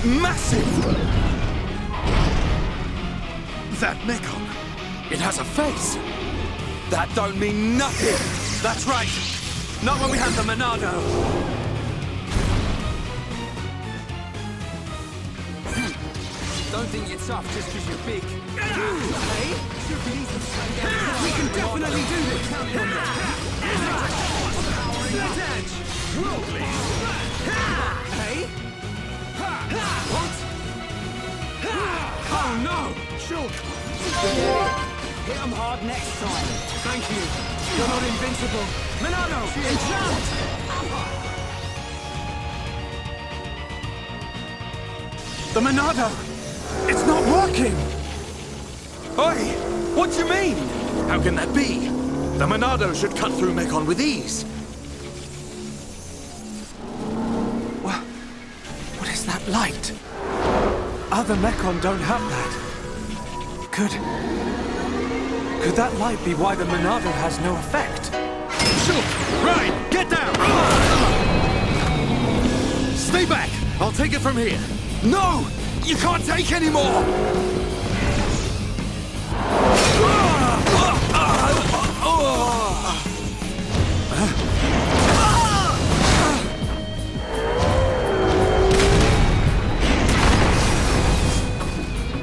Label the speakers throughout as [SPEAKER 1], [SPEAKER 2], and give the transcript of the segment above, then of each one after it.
[SPEAKER 1] massive! That Mechon, it has a face. That don't mean nothing. That's right. Not when we have the Monado. Don't think you're tough just because you're big. Hey? We can definitely do this. Split edge. Hey? What? Oh no! Shulk! Hit him hard next time. Thank you. You're not invincible. Monado! Enchant! The Monado! It's not working! Oi! What do you mean? How can that be? The Monado should cut through Mechon with ease. What is that light? Other Mechon don't have that. Could that light be why the Monado has no effect? Shulk! Ryan! Get down! Stay back! I'll take it from here. No! You can't take any more!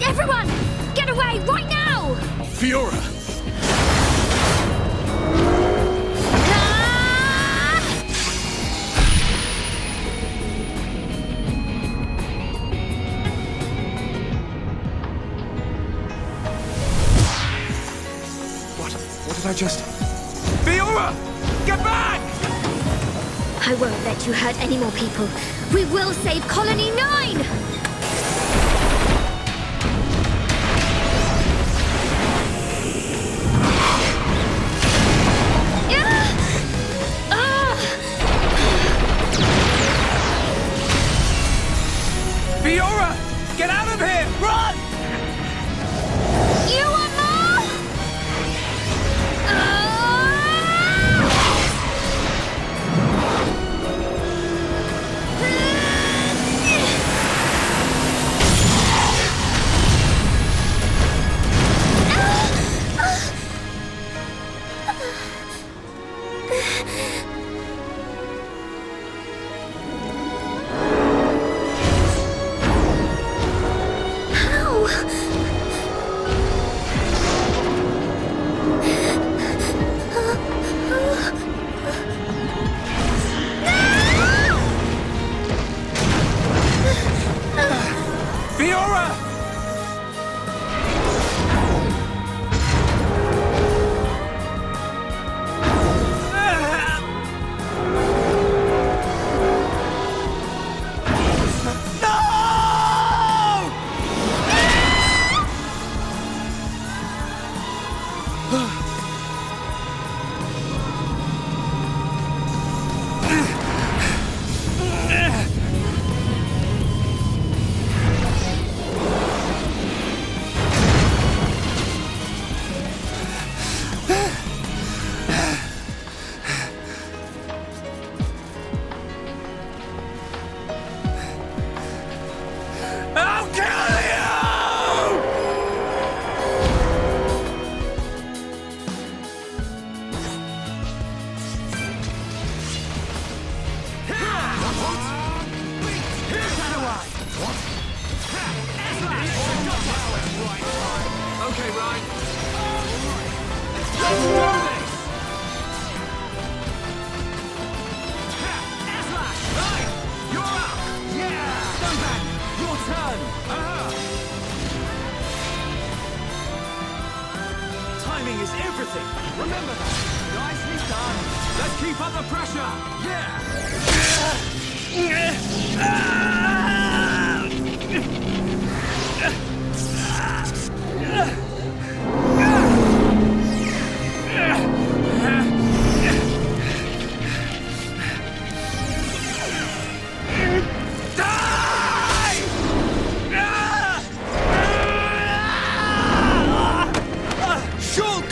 [SPEAKER 2] Everyone! Get away right now!
[SPEAKER 1] Fiora! What did I just... Fiora! Get back!
[SPEAKER 2] I won't let you hurt any more people. We will save Colony 9!
[SPEAKER 1] Fiora! Get out of here! Run!
[SPEAKER 2] You want more?
[SPEAKER 3] Okay, Ryan. Let's do this! Slash! Right! You're up! Yeah! Stand back! Your turn! Timing is everything! Remember that! Nicely done! Let's keep up the pressure!
[SPEAKER 1] Shulk!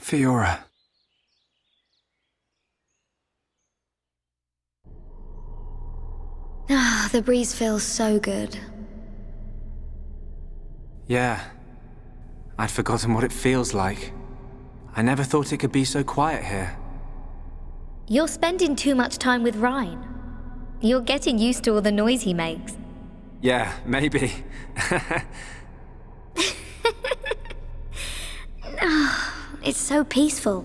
[SPEAKER 4] Fiora.
[SPEAKER 2] Ah, the breeze feels so good.
[SPEAKER 4] Yeah. I'd forgotten what it feels like. I never thought it could be so quiet here.
[SPEAKER 2] You're spending too much time with Ryan. You're getting used to all the noise he makes.
[SPEAKER 4] Yeah, maybe.
[SPEAKER 2] It's so peaceful.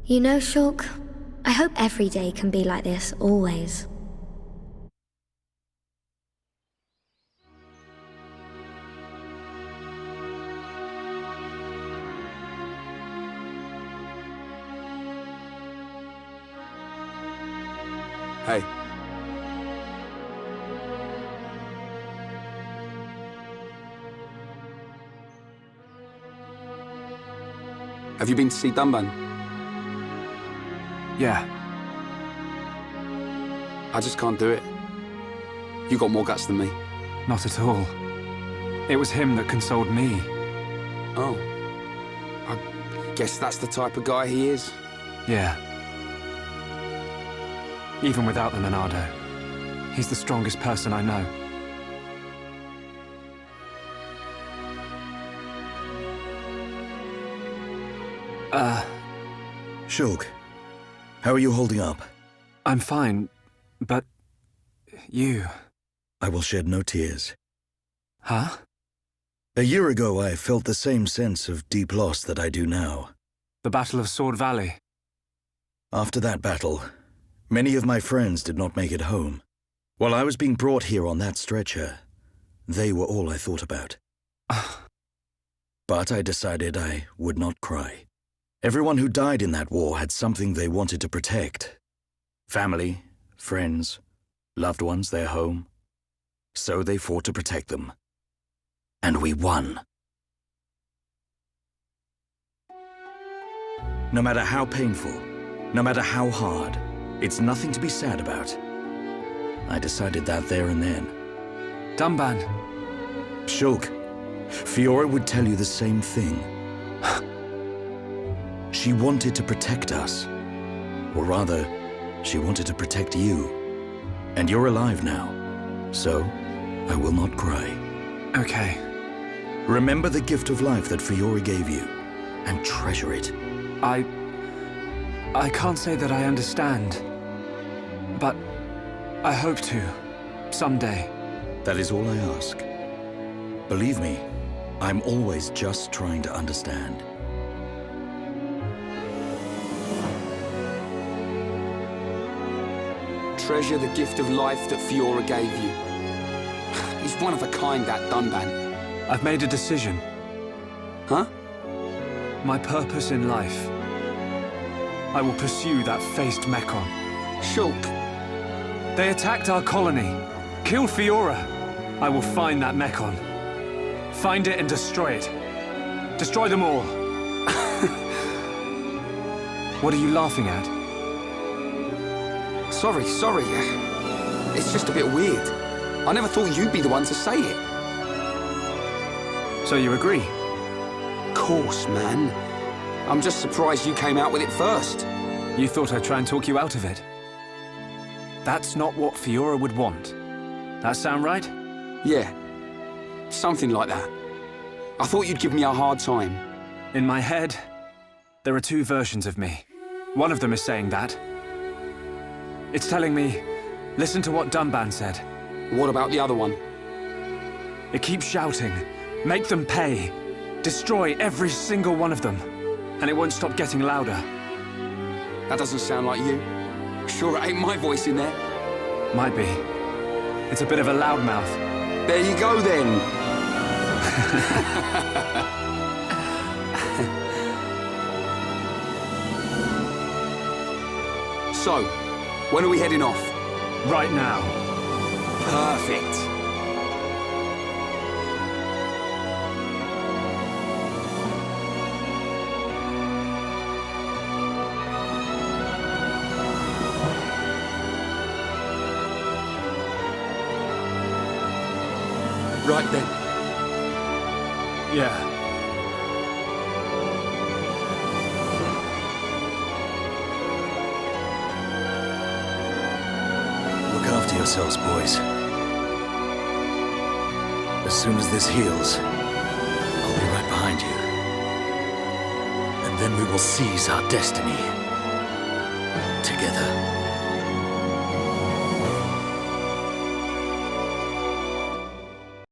[SPEAKER 2] You know, Shulk, I hope every day can be like this, always.
[SPEAKER 5] Hey. Have you been to see Dunban?
[SPEAKER 4] Yeah.
[SPEAKER 5] I just can't do it. You got more guts than me.
[SPEAKER 4] Not at all. It was him that consoled me.
[SPEAKER 5] Oh. I guess that's the type of guy he is.
[SPEAKER 4] Yeah. Even without the Monado, he's the strongest person I know.
[SPEAKER 6] Shulk, how are you holding up?
[SPEAKER 4] I'm fine, but... you...
[SPEAKER 6] I will shed no tears.
[SPEAKER 4] Huh?
[SPEAKER 6] A year ago, I felt the same sense of deep loss that I do now.
[SPEAKER 4] The Battle of Sword Valley.
[SPEAKER 6] After that battle, many of my friends did not make it home. While I was being brought here on that stretcher, they were all I thought about. But I decided I would not cry. Everyone who died in that war had something they wanted to protect. Family, friends, loved ones, their home. So they fought to protect them. And we won. No matter how painful, no matter how hard, it's nothing to be sad about. I decided that there and then.
[SPEAKER 4] Dunban.
[SPEAKER 6] Shulk, Fiora would tell you the same thing. She wanted to protect us. Or rather, she wanted to protect you. And you're alive now. So, I will not cry.
[SPEAKER 4] Okay.
[SPEAKER 6] Remember the gift of life that Fiora gave you, and treasure it.
[SPEAKER 4] I can't say that I understand. But I hope to, someday.
[SPEAKER 6] That is all I ask. Believe me, I'm always just trying to understand.
[SPEAKER 5] Treasure the gift of life that Fiora gave you. He's one of a kind, that Dunban.
[SPEAKER 4] I've made a decision.
[SPEAKER 5] Huh?
[SPEAKER 4] My purpose in life. I will pursue that faced Mechon.
[SPEAKER 5] Shulk.
[SPEAKER 4] They attacked our colony, killed Fiora. I will find that Mechon. Find it and destroy it. Destroy them all. What are you laughing at?
[SPEAKER 5] Sorry. It's just a bit weird. I never thought you'd be the one to say it.
[SPEAKER 4] So you agree?
[SPEAKER 5] Course, man. I'm just surprised you came out with it first.
[SPEAKER 4] You thought I'd try and talk you out of it? That's not what Fiora would want. That sound right?
[SPEAKER 5] Yeah. Something like that. I thought you'd give me a hard time.
[SPEAKER 4] In my head, there are two versions of me. One of them is saying that. It's telling me, listen to what Dunban said.
[SPEAKER 5] What about the other one?
[SPEAKER 4] It keeps shouting, make them pay. Destroy every single one of them. And it won't stop getting louder.
[SPEAKER 5] That doesn't sound like you. Sure it ain't my voice in there.
[SPEAKER 4] Might be. It's a bit of a loudmouth.
[SPEAKER 5] There you go then. So, when are we heading off?
[SPEAKER 4] Right now.
[SPEAKER 5] Perfect. Right then.
[SPEAKER 4] Yeah.
[SPEAKER 6] yourselves, boys. As soon as this heals, I'll be right behind you. And then we will seize our destiny together.